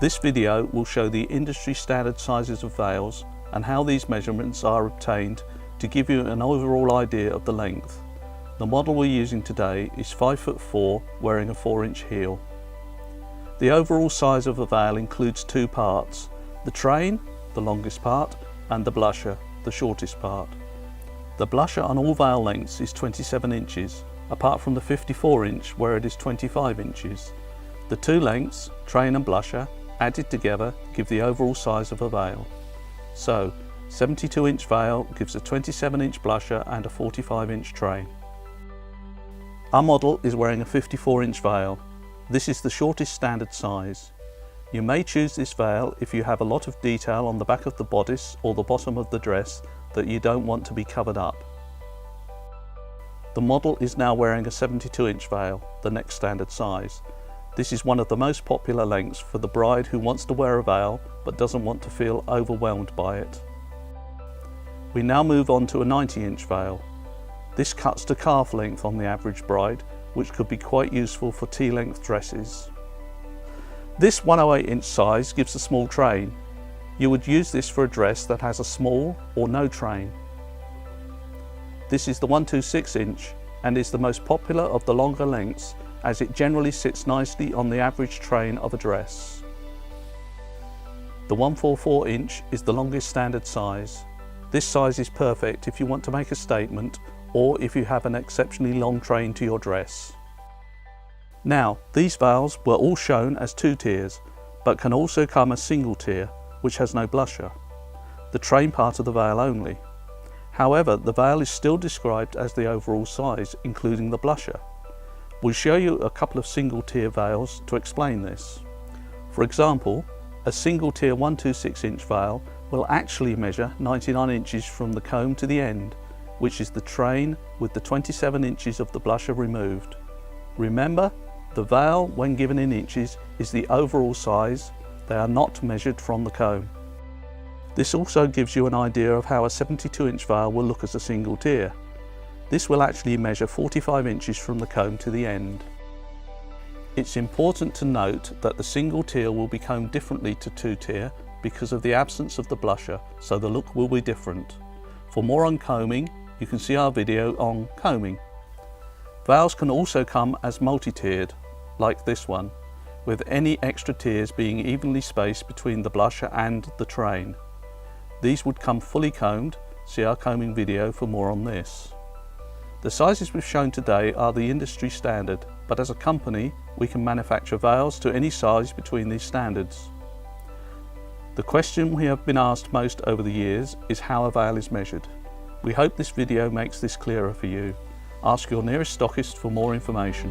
This video will show the industry standard sizes of veils and how these measurements are obtained to give you an overall idea of the length. The model we're using today is 5'4", wearing a 4-inch heel. The overall size of the veil includes two parts: the train, the longest part, and the blusher, the shortest part. The blusher on all veil lengths is 27 inches, apart from the 54-inch where it is 25 inches. The two lengths, train and blusher, added together give the overall size of a veil. So, 72-inch veil gives a 27-inch blusher and a 45-inch train. Our model is wearing a 54-inch veil. This is the shortest standard size. You may choose this veil if you have a lot of detail on the back of the bodice or the bottom of the dress that you don't want to be covered up. The model is now wearing a 72-inch veil, the next standard size. This is one of the most popular lengths for the bride who wants to wear a veil but doesn't want to feel overwhelmed by it. We now move on to a 90-inch veil. This cuts to calf length on the average bride, which could be quite useful for T-length dresses. This 108-inch size gives a small train. You would use this for a dress that has a small or no train. This is the 126-inch and is the most popular of the longer lengths, as it generally sits nicely on the average train of a dress. The 144-inch is the longest standard size. This size is perfect if you want to make a statement or if you have an exceptionally long train to your dress. Now, these veils were all shown as 2 tiers, but can also come as single tier, which has no blusher, the train part of the veil only. However, the veil is still described as the overall size, including the blusher. We'll show you a couple of single tier veils to explain this. For example, a single tier 126-inch veil will actually measure 99 inches from the comb to the end, which is the train with the 27 inches of the blusher removed. Remember, the veil, when given in inches, is the overall size. They are not measured from the comb. This also gives you an idea of how a 72-inch veil will look as a single tier. This will actually measure 45 inches from the comb to the end. It's important to note that the single tier will be combed differently to 2-tier because of the absence of the blusher, so the look will be different. For more on combing, you can see our video on combing. Veils can also come as multi-tiered, like this one, with any extra tiers being evenly spaced between the blusher and the train. These would come fully combed. See our combing video for more on this. The sizes we've shown today are the industry standard, but as a company we can manufacture veils to any size between these standards. The question we have been asked most over the years is how a veil is measured. We hope this video makes this clearer for you. Ask your nearest stockist for more information.